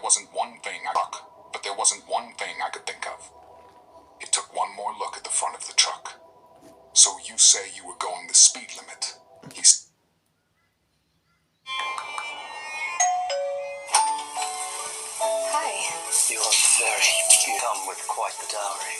wasn't one thing I took, but there wasn't one thing I could think of. He took one more look at the front of the truck. So you say you were going the speed limit? He's... Hi. You are very... You come with quite the dowry.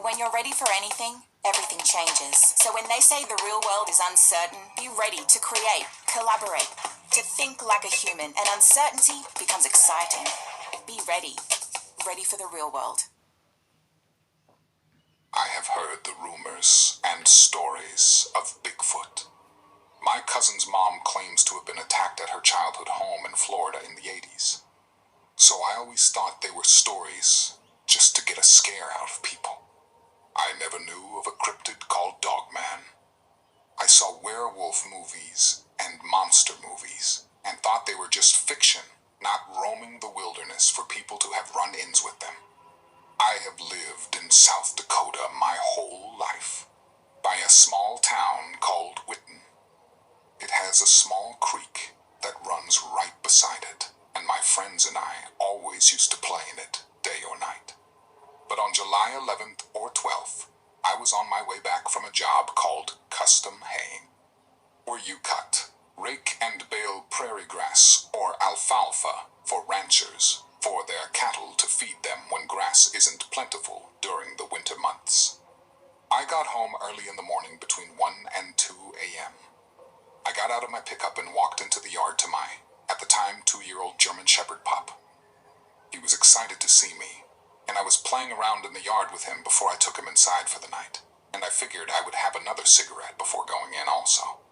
When you're ready for anything, everything changes. So when they say the real world is uncertain, be ready to create, collaborate, to think like a human, and uncertainty becomes exciting. Be ready. Ready for the real world. I have heard the rumors and stories of Bigfoot. My cousin's mom claims to have been attacked at her childhood home in Florida in the 80s. So I always thought they were stories just to get a scare out of people. I never knew of a cryptid called Dogman. I saw werewolf movies and monster movies and thought they were just fiction, not roaming the wilderness for people to have run-ins with them. I have lived in South Dakota my whole life, by a small town called Whitten. It has a small creek that runs right beside it, and my friends and I always used to play in it, day or night. But on July 11th or 12th, I was on my way back from a job called custom haying, where you cut, rake and bale prairie grass or alfalfa for ranchers, for their cattle to feed them when grass isn't plentiful during the winter months. I got home early in the morning between 1 and 2 a.m. I got out of my pickup and walked into the yard to my, at the time, 2-year-old German Shepherd pup. He was excited to see me, and I was playing around in the yard with him before I took him inside for the night, and I figured I would have another cigarette before going in also.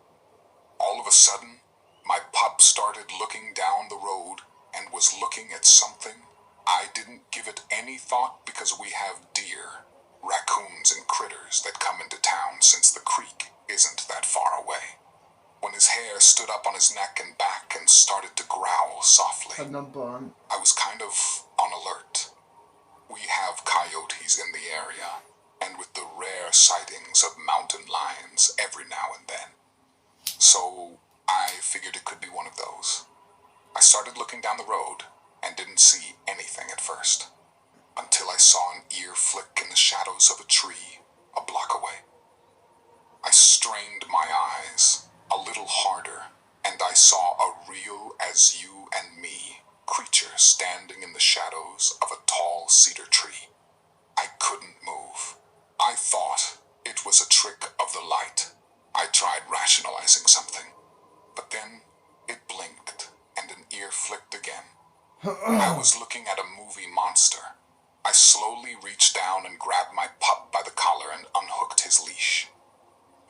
All of a sudden, my pup started looking down the road and was looking at something. I didn't give it any thought because we have deer, raccoons, and critters that come into town since the creek isn't that far away. When his hair stood up on his neck and back and started to growl softly, I was kind of on alert. We have coyotes in the area, and with the rare sightings of mountain lions every now and then. So I figured it could be one of those. I started looking down the road and didn't see anything at first, until I saw an ear flick in the shadows of a tree a block away. I strained my eyes a little harder, and I saw a real as you and me creature standing in the shadows of a tall cedar tree. I couldn't move. I thought it was a trick of the light. I tried rationalizing something, but then it blinked and an ear flicked again. I was looking at a movie monster. I slowly reached down and grabbed my pup by the collar and unhooked his leash.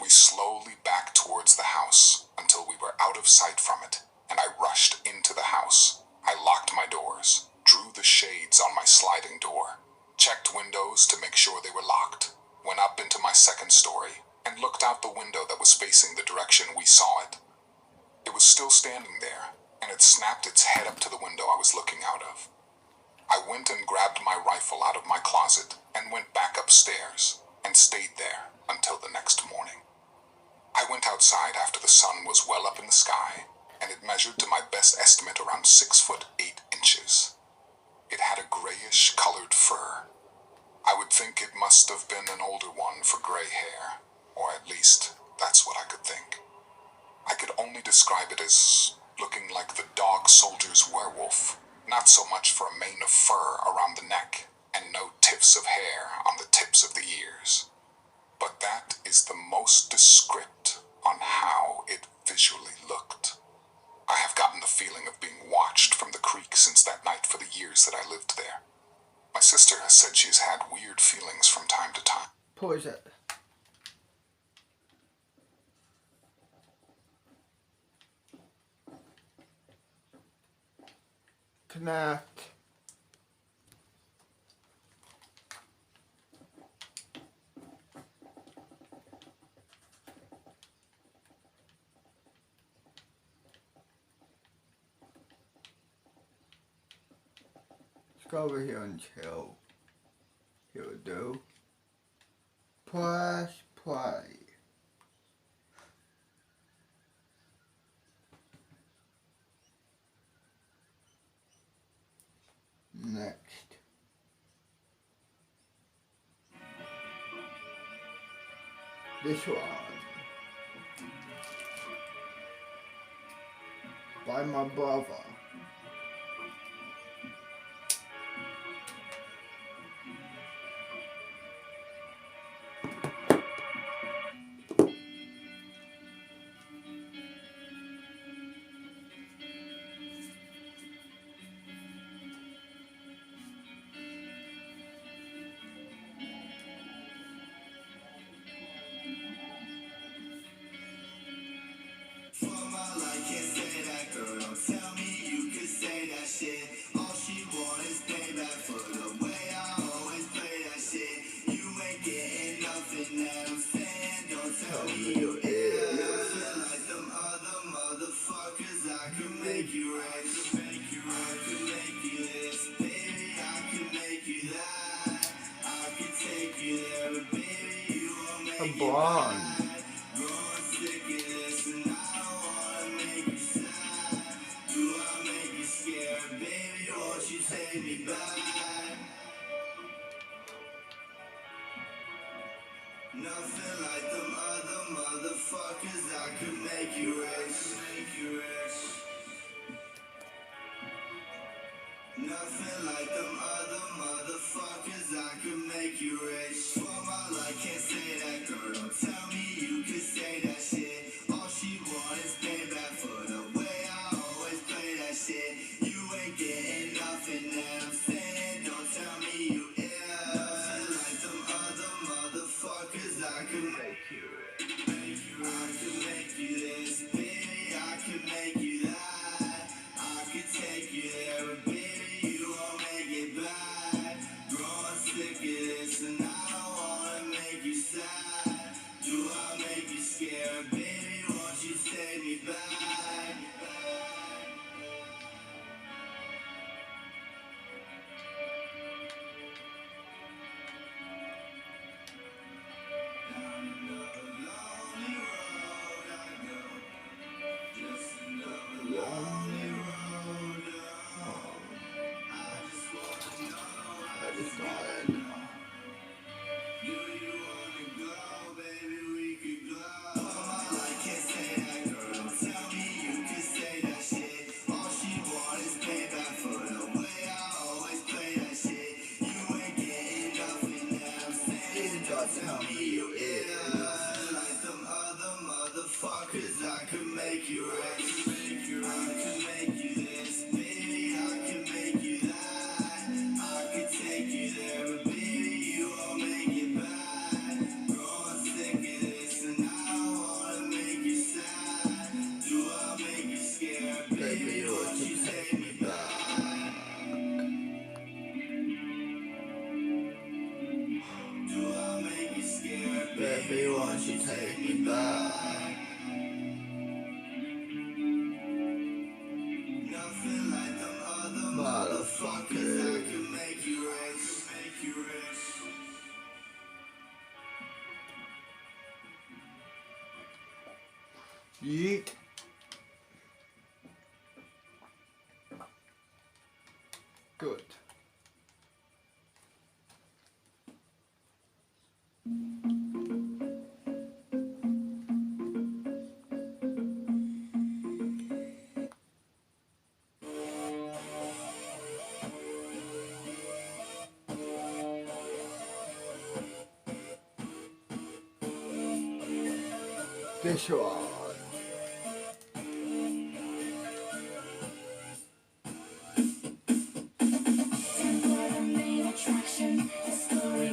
We slowly backed towards the house until we were out of sight from it, and I rushed into the house. I locked my doors, drew the shades on my sliding door, checked windows to make sure they were locked, went up into my second story, and looked out the window that was facing the direction we saw it. It was still standing there, and it snapped its head up to the window I was looking out of. I went and grabbed my rifle out of my closet and went back upstairs and stayed there until the next morning. I went outside after the sun was well up in the sky, and it measured to my best estimate around 6 foot 8 inches. It had a grayish colored fur. I would think it must have been an older one for gray hair, or at least that's what I could think. I could only describe it as looking like the dog soldier's werewolf, not so much for a mane of fur around the neck and no tips of hair on the tips of the ears. But that is the most descript on how it visually looked. I have gotten the feeling of being watched from the creek since that night for the years that I lived there. My sister has said she's had weird feelings from time to time. Pause it. Connect. Let's go over here and chill. Here we do. Press play. This one. By my brother. A blonde. Nothing like them other motherfuckers. I could make you rich, make you rich. Nothing like them other motherfuckers. I could make you rich. For my life, can't say that, girl. Don't tell me you could say that shit. All she wants is payback for the way I always play that shit. You ain't getting nothing that I'm saying. Don't tell me you ill. Nothing like them other motherfuckers. I could make you rich. I could make you this, baby. I could make you that. I could take you there, but baby, you won't make it back. Growing sick of this, and I don't wanna make you sad. Do I make you scared, baby? Won't you take me back? Down another lonely road I go. Just another lonely road. I just wanna know how That is it's not. going. Do you wanna go, baby? We could go. Oh, I can't say that, girl. Don't tell me you can say that shit. All she wants is payback for the way I always play that shit. You ain't getting nothing that I'm saying. Don't tell me you ill. Nothing like them other motherfuckers. I could make you rich. I could make you this, baby. I could make you that. I could take you there, but baby, you won't make it back. Growing sick of this, and I don't wanna make you sad. Do I make you scared, baby? Won't you take me back? Do I make you scared, baby? Won't you take me back? Nothing like them other motherfuckers. I could make you rich, make you rich. Yeet. Good. This one.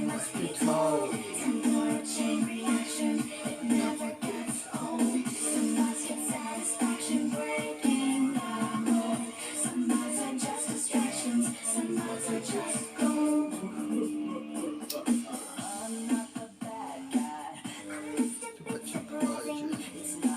Must be told. Too much surprises.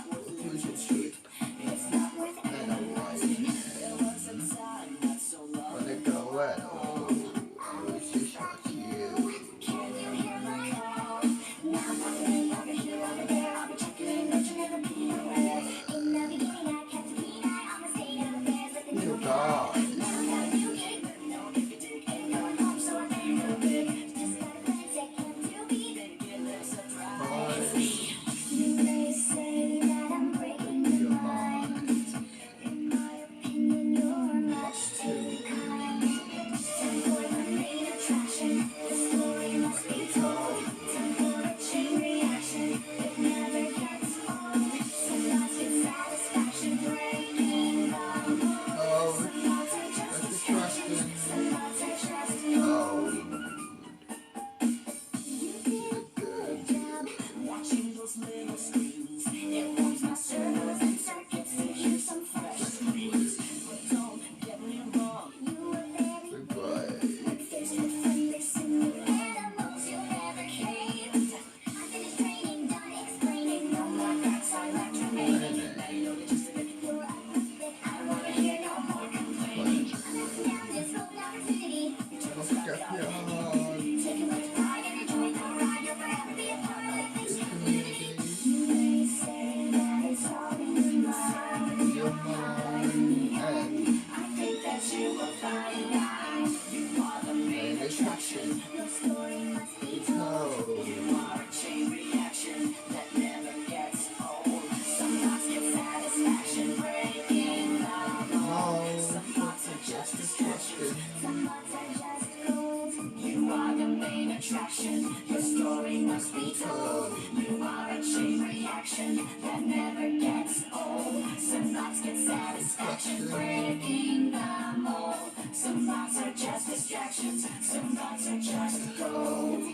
that never gets old. Some thoughts get satisfaction breaking the mold. Some thoughts are just distractions. Some thoughts are just gold.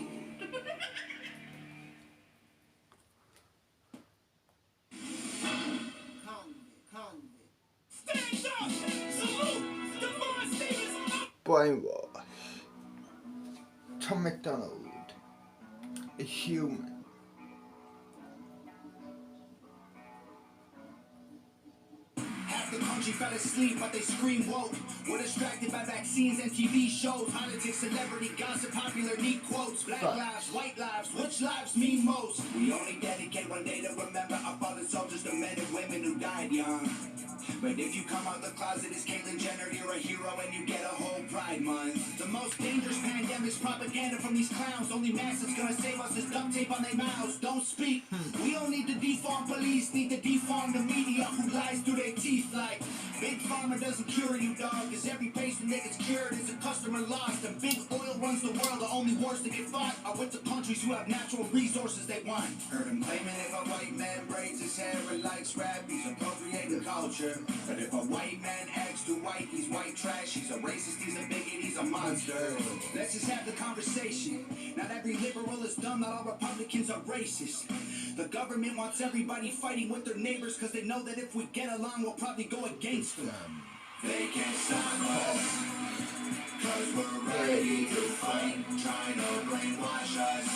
Stand up! Salute! Devon Stevens! Brainwash. Tom McDonald. A human. Half the country fell asleep, but they scream woke. We're distracted by vaccines and TV shows. Politics, celebrity, gossip, popular, neat quotes. Black lives, white lives, which lives mean most? We only dedicate one day to remember our fallen soldiers, the men and women who died young. But if you come out the closet as Caitlyn Jenner, you're a hero and you get a whole Pride Month. The most dangerous pandemic's propaganda from these clowns. Only mask that's gonna save us is duct tape on their mouths. Don't speak. We don't need to defarm police, need to defarm the media who lies through their teeth like Big Pharma doesn't cure you, dog. Cause every patient that gets cured is a customer lost. And big oil runs the world. The only wars that get fought are with the countries who have natural resources they want. Heard him claiming if a white man braids his hair and likes rap, he's appropriating culture. But if a white man acts too white, he's white trash. He's a racist, he's a bigot, he's a monster. Let's just have the conversation. Not every liberal is dumb, not all Republicans are racist. The government wants everybody fighting with their neighbors because they know that if we get along, we'll probably go against them. They can't stop us, cause we're ready to fight, trying to brainwash us.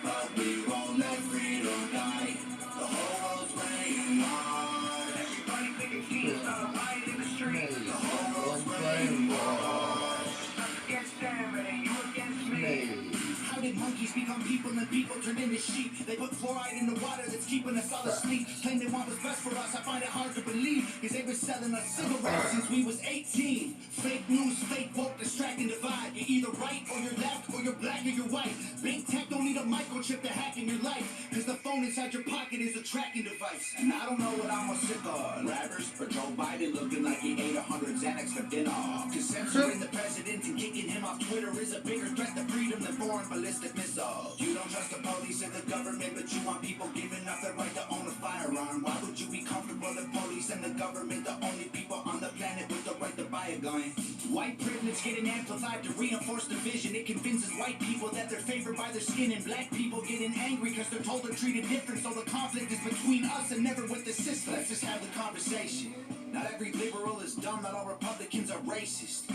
But we won't let freedom die, the whole world's brainwashed. Everybody picking teams, not a riot in the street. The whole world's brainwashed. Us against them, and then you against me. How did monkeys become people and people turned into sheep? They put fluoride in the water that's keeping us all asleep. Claim they want what's best for us, I find it hard to believe. Cause they've been selling us cigarettes since we was 18. Fake news, fake woke, distract and divide. You're either right or you're left, or you're black or you're white. Big tech don't need a microchip to hack in your life. Cause the phone inside your pocket is a tracking device. And I don't know what I'm more sick of. Rappers or Joe Biden looking like he ate 100 Xanax for dinner. Cause censoring the president and kicking him off Twitter is a bigger threat to freedom than foreign ballistic missiles. You don't trust the police and the government, but you want people giving up their right to own a firearm. Why would you be comfortable with the police and the government, the only people on the planet with the right to buy a gun? White privilege getting amplified to reinforce division. It convinces white people that they're favored by their skin, and black people getting angry because they're told they're treated different. So the conflict is between us and never with the system. Let's just have the conversation. Not every liberal is dumb, not all Republicans are racist.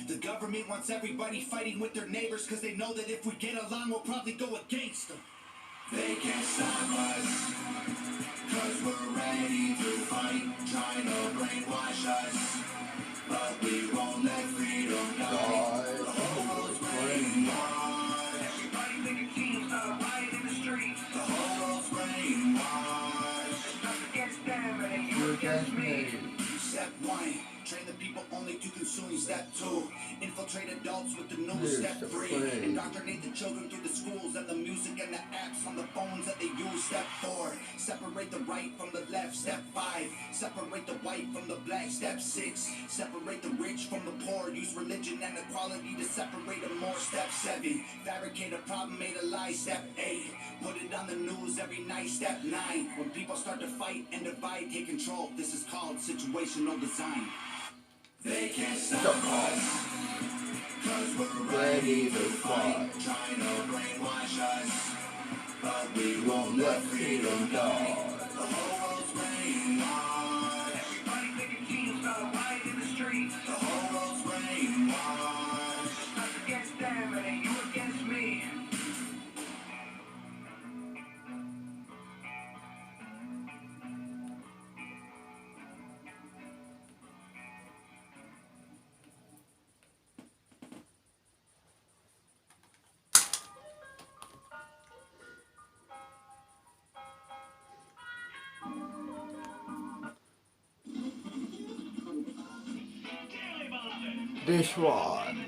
The government wants everybody fighting with their neighbors because they know that if we get along, we'll probably go against them. They can't stop us, cause we're ready to fight, trying to brainwash us. But we won't let freedom die, the whole world's brainwashed. Everybody picking teams, not a riot in the street. The whole world's brainwashed. Us against them, and then you against me. Step 1, train the people only to consume. Step 2, infiltrate adults with the news. Step 3, indoctrinate the children through the schools and the music and the apps on the phones that they use. Step 4, separate the right from the left. Step 5, separate the white from the black. Step 6, separate the rich from the poor. Use religion and equality to separate them more. Step 7, fabricate a problem, made a lie. Step 8, put it on the news every night. Step 9, when people start to fight and divide, take control. This is called situational design. They can't stop us, cause we're ready to fight, trying to brainwash us. But we won't let freedom die, the whole world's brainwashed. Everybody picking teams, not a riot in the street. The whole world's brainwashed. Us against them, and then you against me. This one.